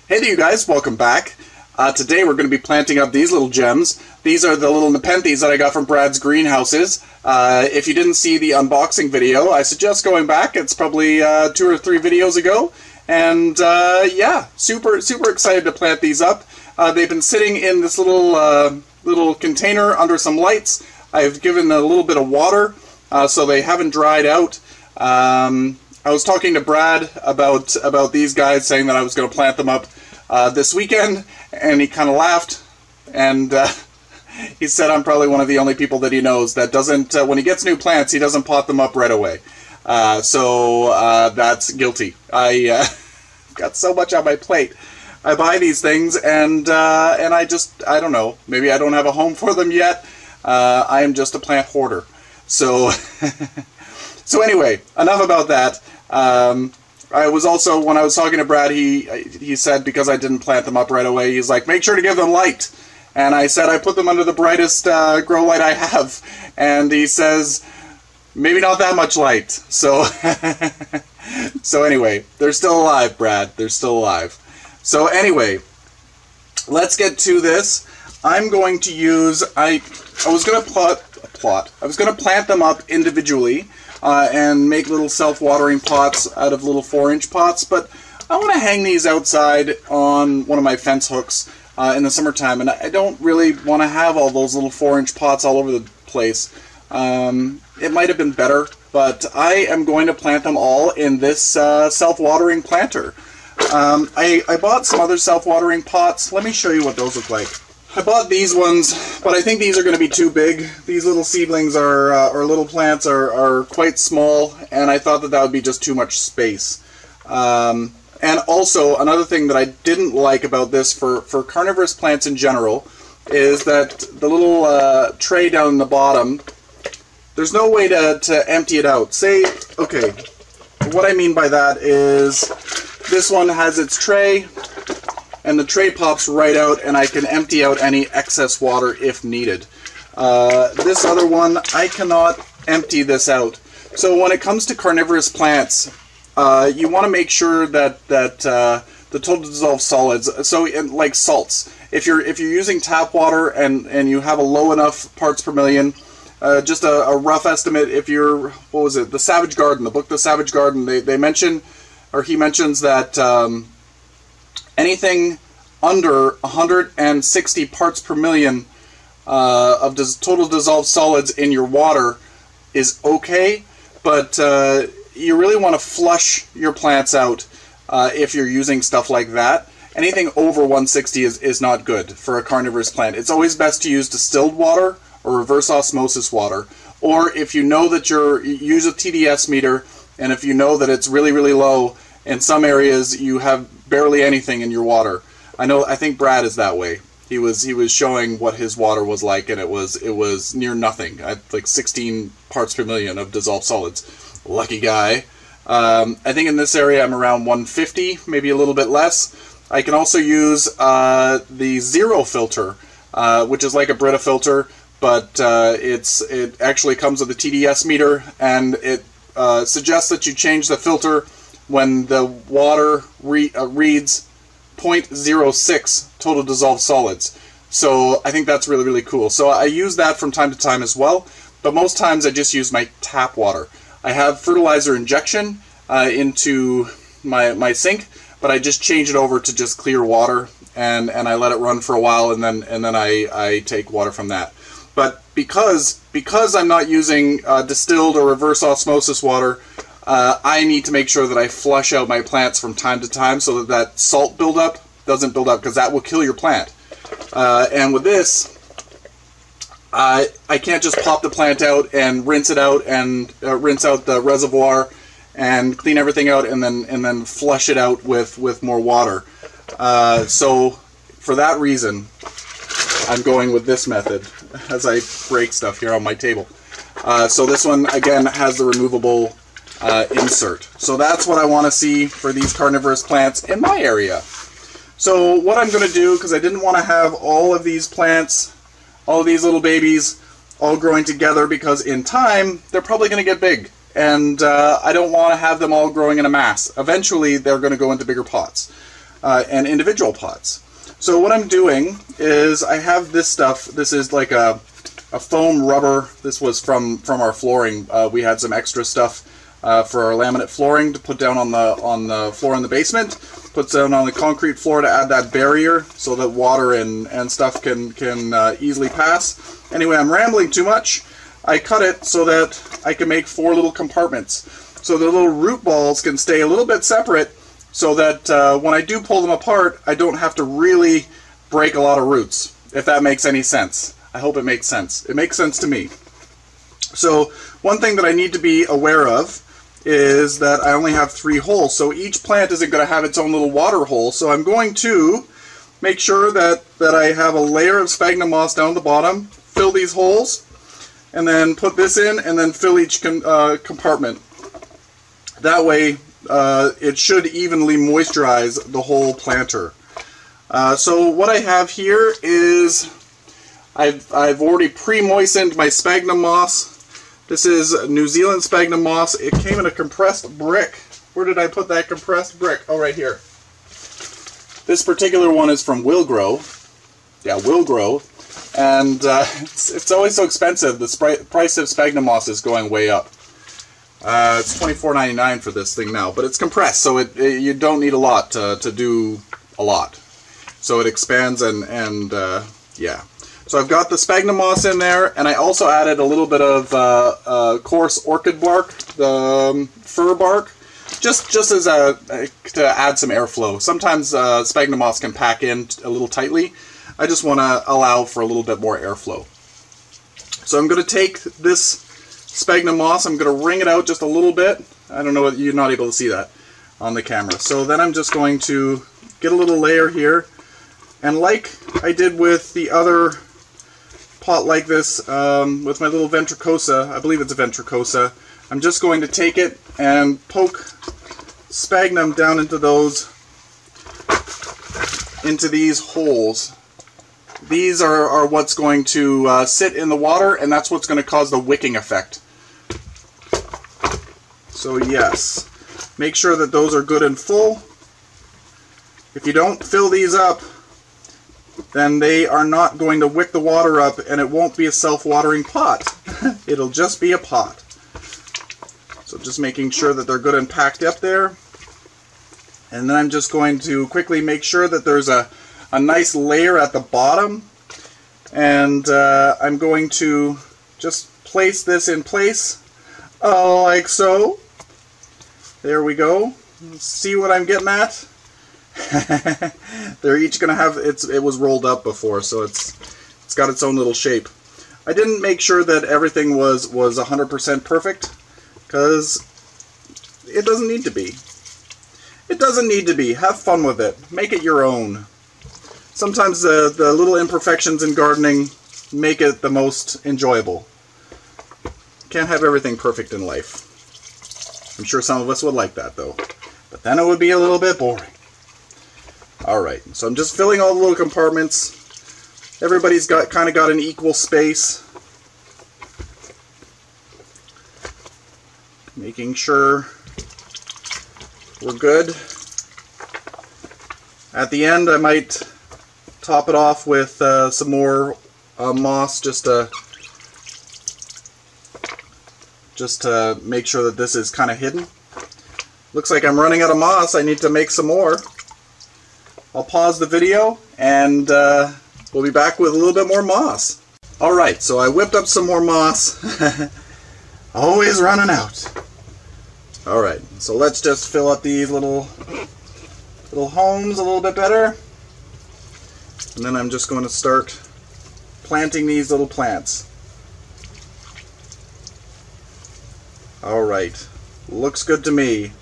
Hey there you guys, welcome back. Today we're going to be planting up these little gems. These are the little Nepenthes that I got from Brad's greenhouses. If you didn't see the unboxing video, I suggest going back. It's probably 2 or 3 videos ago. And yeah, super excited to plant these up. They've been sitting in this little container under some lights. I've given a little bit of water, so they haven't dried out. I was talking to Brad about these guys, saying that I was going to plant them up this weekend, and he kind of laughed, and he said I'm probably one of the only people that he knows that doesn't, when he gets new plants, he doesn't pot them up right away. So that's guilty. I got so much on my plate. I buy these things, and I don't know, maybe I don't have a home for them yet. I am just a plant hoarder. So, so anyway, enough about that. I was also, when I was talking to Brad, he said because I didn't plant them up right away, he's like, make sure to give them light. And I said I put them under the brightest grow light I have. And he says, maybe not that much light. So, so anyway, they're still alive, Brad. They're still alive. So anyway, let's get to this. I'm going to use, I was going to plant them up individually. And make little self-watering pots out of little 4-inch pots, but I want to hang these outside on one of my fence hooks in the summertime, and I don't really want to have all those little 4-inch pots all over the place. It might have been better, but I am going to plant them all in this self-watering planter. I bought some other self-watering pots. Let me show you what those look like. I bought these ones, but I think these are going to be too big. These little seedlings or little plants are quite small, and I thought that would be just too much space. And also, another thing that I didn't like about this for carnivorous plants in general is that the little tray down in the bottom, there's no way to empty it out. Say, okay, what I mean by that is this one has its tray, and the tray pops right out, and I can empty out any excess water if needed. This other one, I cannot empty this out. So when it comes to carnivorous plants, you want to make sure that the total dissolved solids, so like salts, if you're using tap water and you have a low enough parts per million, just a rough estimate, if you're, what was it, The Savage Garden, the book The Savage Garden, they mention, or he mentions that anything under 160 parts per million of total dissolved solids in your water is okay, but you really want to flush your plants out if you're using stuff like that. Anything over 160 is not good for a carnivorous plant. It's always best to use distilled water or reverse osmosis water, or if you know that use a TDS meter, and if you know that it's really low, in some areas you have barely anything in your water. I think Brad is that way. He was showing what his water was like, and it was near nothing. Like 16 parts per million of dissolved solids. Lucky guy. I think in this area I'm around 150, maybe a little bit less. I can also use the zero filter, which is like a Brita filter, but it actually comes with a TDS meter, and it suggests that you change the filter when the water reads 0.06 total dissolved solids. So I think that's really cool. So I use that from time to time as well, but most times I just use my tap water. I have fertilizer injection into my sink, but I just change it over to just clear water, and I let it run for a while, and then I take water from that. But because I'm not using distilled or reverse osmosis water, I need to make sure that I flush out my plants from time to time so that salt buildup doesn't build up, because that will kill your plant. And with this, I can't just pop the plant out and rinse it out and rinse out the reservoir and clean everything out and then flush it out with more water. So for that reason, I'm going with this method as I break stuff here on my table. So this one again has the removable insert. So that's what I want to see for these carnivorous plants in my area. So what I'm going to do, because I didn't want to have all of these plants, all of these little babies, all growing together, because in time they're probably going to get big, and I don't want to have them all growing in a mass. Eventually they're going to go into bigger pots. and individual pots. So what I'm doing is I have this stuff. This is like a foam rubber. This was from our flooring. We had some extra stuff for our laminate flooring to put down on the floor in the basement. Puts down on the concrete floor to add that barrier so that water and stuff can easily pass. Anyway, I'm rambling too much. I cut it so that I can make 4 little compartments. So the little root balls can stay a little bit separate so that when I do pull them apart, I don't have to really break a lot of roots, if that makes any sense. I hope it makes sense. It makes sense to me. So one thing that I need to be aware of is that I only have 3 holes, so each plant isn't going to have its own little water hole. So I'm going to make sure that I have a layer of sphagnum moss down the bottom, fill these holes, and then put this in, and then fill each compartment. That way it should evenly moisturize the whole planter. So what I have here is I've already pre-moistened my sphagnum moss. This is New Zealand sphagnum moss. It came in a compressed brick. Where did I put that compressed brick? Oh, right here. This particular one is from Will Grow. Yeah, Will Grow. And it's always so expensive. The price of sphagnum moss is going way up. It's $24.99 for this thing now, but it's compressed, so you don't need a lot to do a lot. So it expands and yeah. So I've got the sphagnum moss in there, and I also added a little bit of coarse orchid bark, the fir bark, just as to add some airflow. Sometimes sphagnum moss can pack in a little tightly. I just want to allow for a little bit more airflow. So I'm going to take this sphagnum moss, I'm going to wring it out just a little bit. I don't know, you're not able to see that on the camera. So then I'm just going to get a little layer here, and like I did with the other pot like this, with my little ventricosa, I believe it's a ventricosa, I'm just going to take it and poke sphagnum down into these holes. These are what's going to sit in the water, and that's what's going to cause the wicking effect. So yes, make sure that those are good and full. If you don't fill these up, then they are not going to wick the water up, and it won't be a self-watering pot. It'll just be a pot. So just making sure that they're good and packed up there. And then I'm just going to quickly make sure that there's a nice layer at the bottom. And I'm going to just place this in place, like so. There we go. See what I'm getting at? They're each going to have, it was rolled up before, so it's got its own little shape. I didn't make sure that everything was 100% perfect, because it doesn't need to be. It doesn't need to be. Have fun with it. Make it your own. Sometimes the little imperfections in gardening make it the most enjoyable. Can't have everything perfect in life. I'm sure some of us would like that, though. But then it would be a little bit boring. Alright, so I'm just filling all the little compartments. Everybody's kind of got an equal space. Making sure we're good. At the end, I might top it off with some more moss just to make sure that this is kind of hidden. Looks like I'm running out of moss. I need to make some more. I'll pause the video, and we'll be back with a little bit more moss. Alright, so I whipped up some more moss. Always running out. Alright, so let's just fill up these little homes a little bit better. And then I'm just going to start planting these little plants. Alright, looks good to me.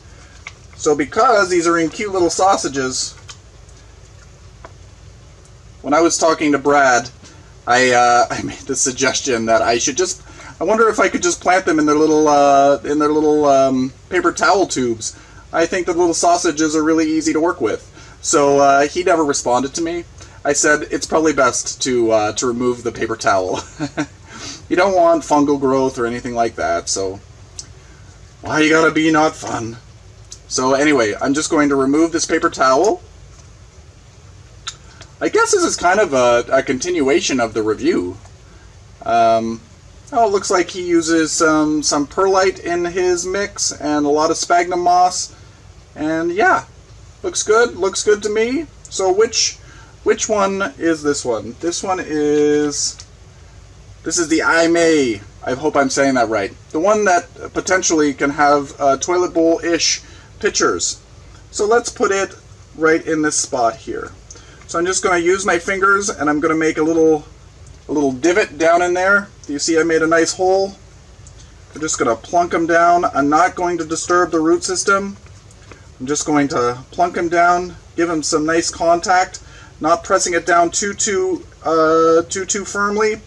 So because these are in cute little sausages, when I was talking to Brad, I made the suggestion that I wonder if I could just plant them in their little paper towel tubes. I think the little sausages are really easy to work with. So he never responded to me. I said it's probably best to remove the paper towel. You don't want fungal growth or anything like that, so why you gotta be not fun? So anyway, I'm just going to remove this paper towel, I guess this is kind of a continuation of the review. Oh, it looks like he uses some perlite in his mix and a lot of sphagnum moss. And yeah, looks good to me. So which one is this one? This is the iMovie. I hope I'm saying that right. The one that potentially can have toilet bowl-ish pictures. So let's put it right in this spot here. So I'm just going to use my fingers and I'm going to make a little divot down in there. Do you see I made a nice hole? I'm just going to plunk them down. I'm not going to disturb the root system. I'm just going to plunk them down, give them some nice contact, not pressing it down too firmly.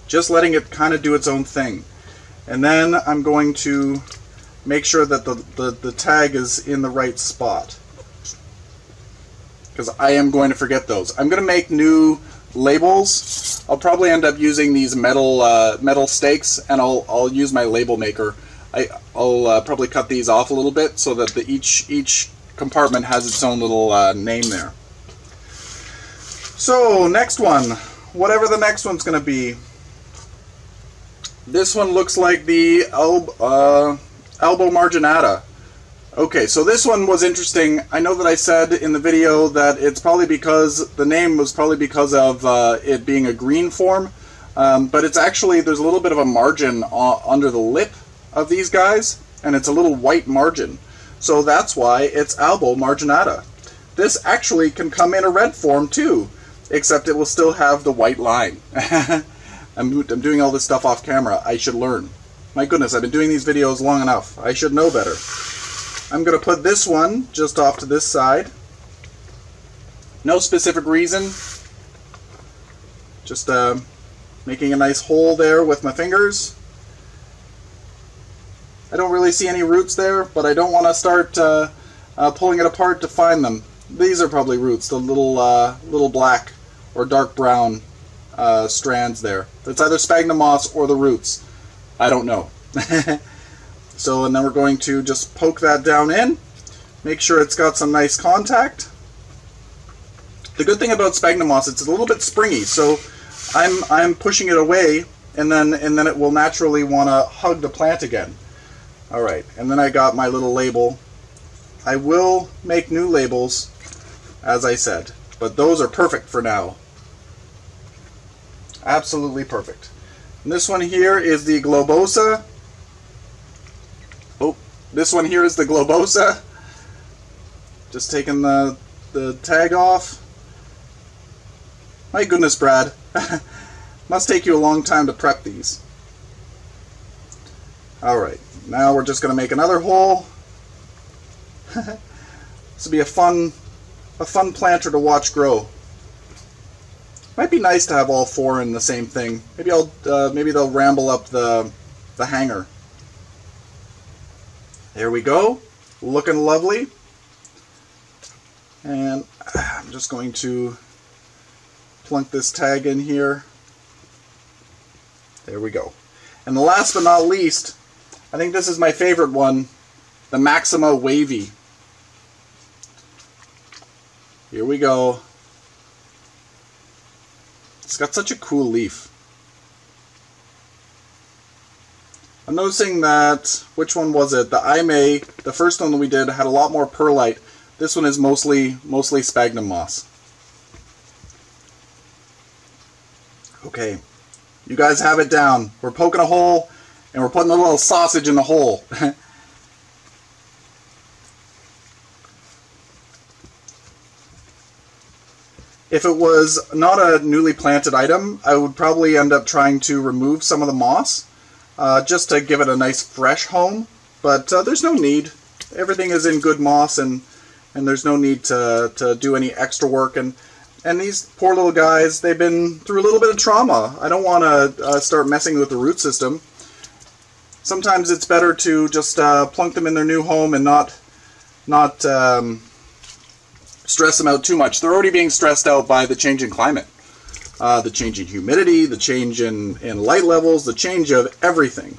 Just letting it kind of do its own thing. And then I'm going to make sure that the tag is in the right spot, because I am going to forget those. I'm going to make new labels. I'll probably end up using these metal stakes, and I'll use my label maker. I'll probably cut these off a little bit so that each compartment has its own little name there. So next one, whatever the next one's going to be. This one looks like the elbow marginata. Okay, so this one was interesting. I know that I said in the video that it's probably because the name was probably because of it being a green form, but it's actually, there's a little bit of a margin under the lip of these guys, and it's a little white margin. So that's why it's elbow marginata. This actually can come in a red form too, except it will still have the white line. I'm doing all this stuff off camera. I should learn. My goodness, I've been doing these videos long enough. I should know better. I'm going to put this one just off to this side. No specific reason. Just making a nice hole there with my fingers. I don't really see any roots there, but I don't want to start pulling it apart to find them. These are probably roots, the little black or dark brown strands there. It's either sphagnum moss or the roots. I don't know. So, and then we're going to just poke that down in, make sure it's got some nice contact. The good thing about sphagnum moss, it's a little bit springy, so I'm pushing it away, and then it will naturally want to hug the plant again. All right, and then I got my little label. I will make new labels, as I said, but those are perfect for now. Absolutely perfect. And this one here is the globosa. Oh, this one here is the globosa. Just taking the tag off. My goodness, Brad. Must take you a long time to prep these. Alright, now we're just going to make another hole. This will be a fun planter to watch grow. Might be nice to have all four in the same thing. Maybe maybe they'll ramble up the hanger. There we go, looking lovely. And I'm just going to plunk this tag in here. There we go. And the last but not least, I think this is my favorite one, the Maxima Wavy. Here we go. It's got such a cool leaf. I'm noticing that, which one was it? The iMovie, the first one that we did, had a lot more perlite. This one is mostly sphagnum moss. Okay, you guys have it down. We're poking a hole, and we're putting a little sausage in the hole. If it was not a newly planted item, I would probably end up trying to remove some of the moss, just to give it a nice fresh home. But there's no need. Everything is in good moss, and there's no need to do any extra work. And these poor little guys, they've been through a little bit of trauma. I don't want to start messing with the root system. Sometimes it's better to just plunk them in their new home and not stress them out too much. They're already being stressed out by the change in climate, the change in humidity, the change in light levels, the change of everything.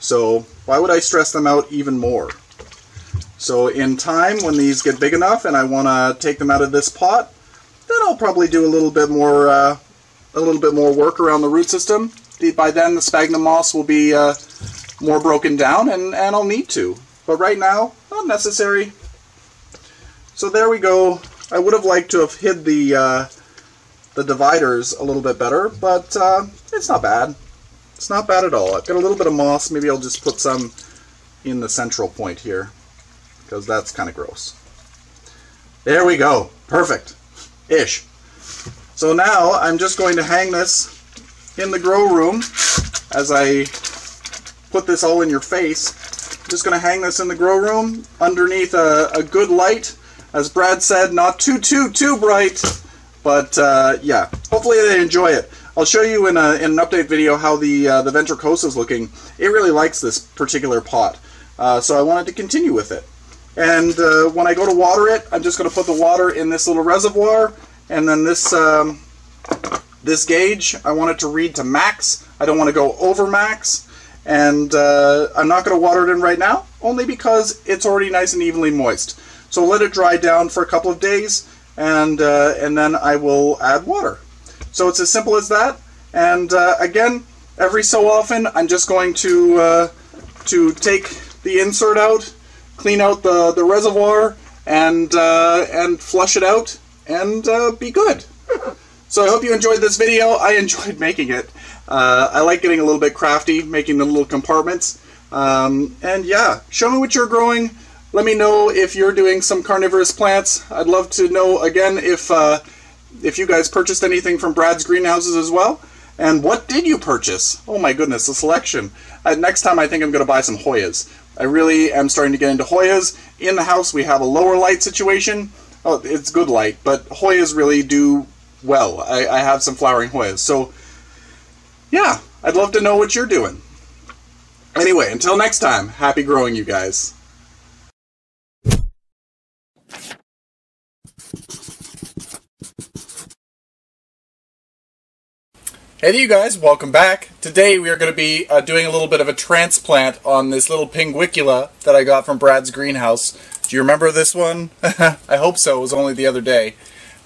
So why would I stress them out even more? So in time, when these get big enough and I want to take them out of this pot, I'll probably do a little bit more work around the root system. By then, the sphagnum moss will be more broken down, and I'll need to. But right now, not necessary. So there we go. I would have liked to have hid the dividers a little bit better, but it's not bad. It's not bad at all. I've got a little bit of moss. Maybe I'll just put some in the central point here, because that's kind of gross. There we go. Perfect. Ish. So now I'm just going to hang this in the grow room as I put this all in your face. I'm just going to hang this in the grow room underneath a good light. As Brad said, not too bright, but yeah, hopefully they enjoy it. I'll show you in an update video how the ventricosa is looking. It really likes this particular pot, so I wanted to continue with it. And when I go to water it, I'm just going to put the water in this little reservoir, and then this this gauge, I want it to read to max. I don't want to go over max, and I'm not going to water it in right now, only because it's already nice and evenly moist. So let it dry down for a couple of days, and then I will add water. So it's as simple as that. And again, every so often, I'm just going to take the insert out, clean out the reservoir, and flush it out, and be good. So I hope you enjoyed this video. I enjoyed making it. I like getting a little bit crafty, making the little compartments. And yeah, show me what you're growing. Let me know if you're doing some carnivorous plants. I'd love to know, again, if you guys purchased anything from Brad's greenhouses as well. And what did you purchase? Oh my goodness, the selection. Next time I think I'm going to buy some Hoyas. I really am starting to get into Hoyas. In the house we have a lower light situation. Oh, it's good light, but Hoyas really do well. I have some flowering Hoyas. So, yeah, I'd love to know what you're doing. Anyway, until next time, happy growing, you guys. Hey there you guys, welcome back. Today we are going to be doing a little bit of a transplant on this little pinguicula that I got from Brad's greenhouse. Do you remember this one? I hope so, it was only the other day.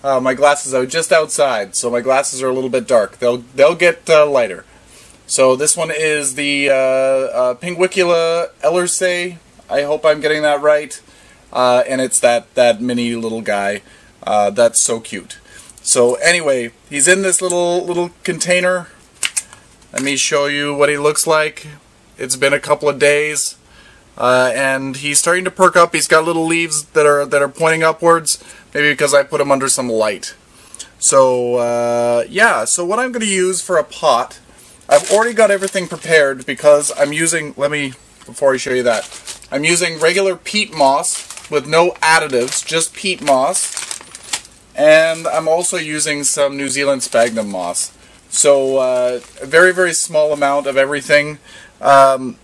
My glasses are just outside, so my glasses are a little bit dark. They'll get lighter. So this one is the Pinguicula ellersay. I hope I'm getting that right. And it's that mini little guy. That's so cute. So anyway, he's in this little container. Let me show you what he looks like. It's been a couple of days, and he's starting to perk up. He's got little leaves that are pointing upwards, maybe because I put him under some light. So yeah. So what I'm going to use for a pot, I've already got everything prepared because I'm using. Before I show you that, I'm using regular peat moss with no additives, just peat moss. And I'm also using some New Zealand sphagnum moss. So a very, very small amount of everything. I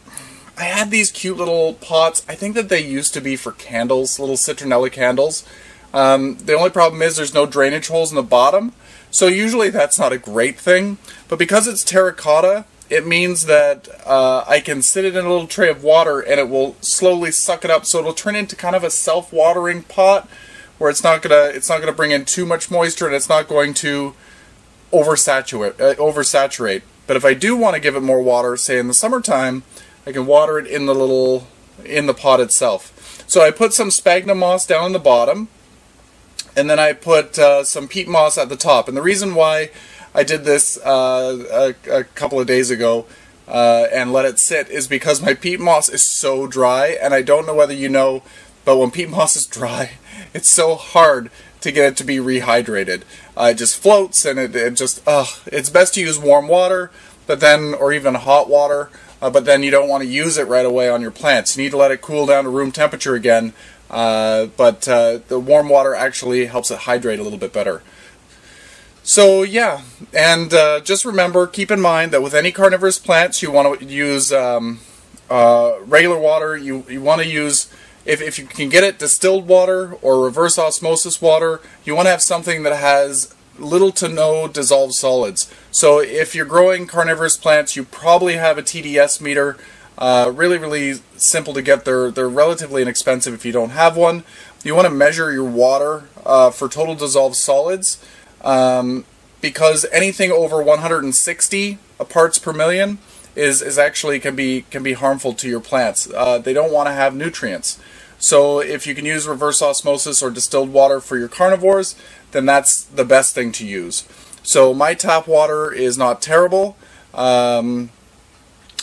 had these cute little pots. I think that they used to be for candles, little citronella candles. The only problem is there's no drainage holes in the bottom. So usually that's not a great thing. But because it's terracotta, it means that I can sit it in a little tray of water and it will slowly suck it up. So it'll turn into kind of a self-watering pot, where it's not gonna bring in too much moisture, and it's not going to oversaturate. But if I do want to give it more water, say in the summertime, I can water it in the pot itself. So I put some sphagnum moss down in the bottom, and then I put some peat moss at the top. And the reason why I did this a couple of days ago and let it sit is because my peat moss is so dry, and I don't know whether you know, but when peat moss is dry, it's so hard to get it to be rehydrated. It just floats, and it just, it's best to use warm water, but then, or even hot water, but then you don't want to use it right away on your plants. You need to let it cool down to room temperature again, but the warm water actually helps it hydrate a little bit better. So yeah, and just remember, keep in mind that with any carnivorous plants, you want to use regular water. You want to use, if you can get it, distilled water or reverse osmosis water. You want to have something that has little to no dissolved solids. So if you're growing carnivorous plants, you probably have a TDS meter. Really, really simple to get. They're relatively inexpensive if you don't have one. You want to measure your water for total dissolved solids. because anything over 160 parts per million is actually can be harmful to your plants. They don't want to have nutrients. So if you can use reverse osmosis or distilled water for your carnivores, then that's the best thing to use. So my tap water is not terrible.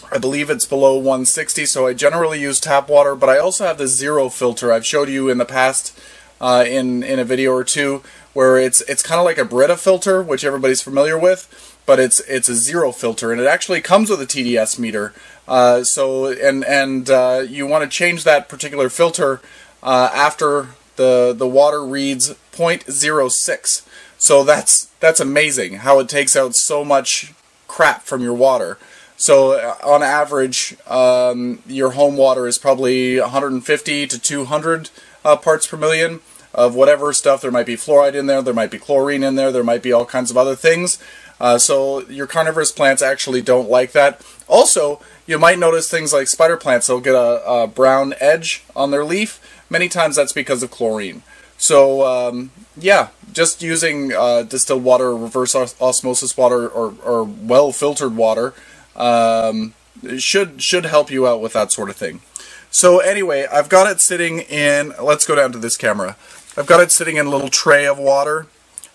I believe it's below 160, so I generally use tap water, but I also have the zero filter. I've showed you in the past in a video or two where it's kind of like a Brita filter, which everybody's familiar with, but it's a zero filter, and it actually comes with a TDS meter. You want to change that particular filter after the water reads 0.06. So that's amazing how it takes out so much crap from your water. So on average, your home water is probably 150 to 200 parts per million of whatever stuff. There might be fluoride in there, there might be chlorine in there, there might be all kinds of other things. So your carnivorous plants actually don't like that. Also, you might notice things like spider plants, they'll get a brown edge on their leaf. Many times that's because of chlorine. So yeah, just using distilled water, reverse osmosis water, or well-filtered water should help you out with that sort of thing. So anyway, I've got it sitting in, let's go down to this camera. I've got it sitting in a little tray of water,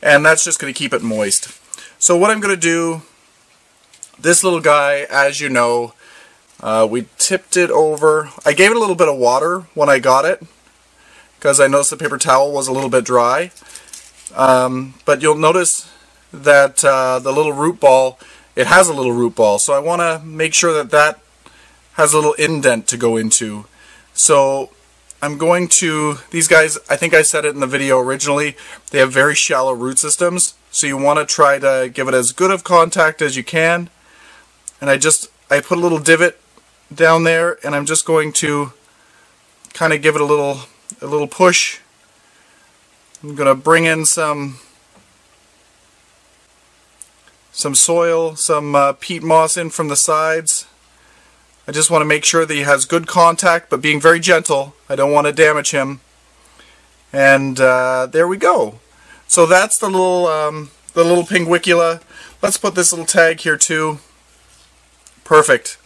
and that's just going to keep it moist. So what I'm going to do, this little guy, as you know, we tipped it over. I gave it a little bit of water when I got it, because I noticed the paper towel was a little bit dry. But you'll notice that the little root ball, it has a little root ball, so I want to make sure that that has a little indent to go into. So I'm going to, these guys, I think I said it in the video originally, they have very shallow root systems, so you want to try to give it as good of contact as you can. And I put a little divot down there, and I'm just going to kind of give it a little push. I'm going to bring in some soil, some peat moss in from the sides. I just want to make sure that he has good contact, but being very gentle. I don't want to damage him. And there we go. So that's the little pinguicula. Let's put this little tag here too. Perfect.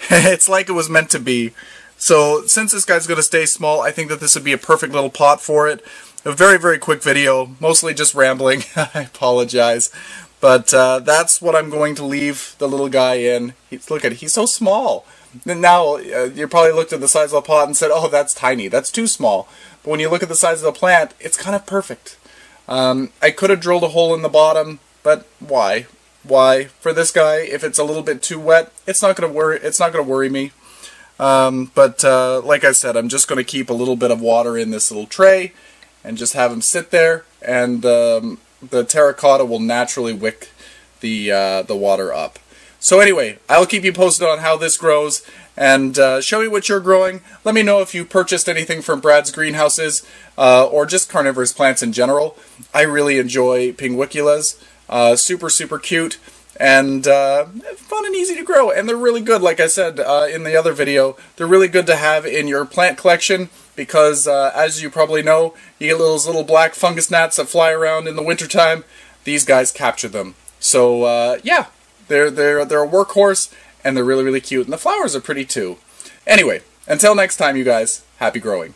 It's like it was meant to be. So since this guy's going to stay small, I think that this would be a perfect little pot for it. A very, very quick video, mostly just rambling. I apologize. But that's what I'm going to leave the little guy in. Look at it, he's so small. Now, you probably looked at the size of the pot and said, oh, that's tiny, that's too small. But when you look at the size of the plant, it's kind of perfect. I could have drilled a hole in the bottom, but why? Why? For this guy, if it's a little bit too wet, it's not going to worry me. But like I said, I'm just going to keep a little bit of water in this little tray and just have him sit there, and the terracotta will naturally wick the water up. So anyway, I'll keep you posted on how this grows, and show me what you're growing. Let me know if you purchased anything from Brad's greenhouses, or just carnivorous plants in general. I really enjoy pinguiculas. Super, super cute, and fun and easy to grow, and they're really good. Like I said in the other video, they're really good to have in your plant collection, because as you probably know, you get those little black fungus gnats that fly around in the wintertime. These guys capture them. So yeah, they're a workhorse, and they're really, really cute, and the flowers are pretty too. Anyway, until next time, you guys, happy growing.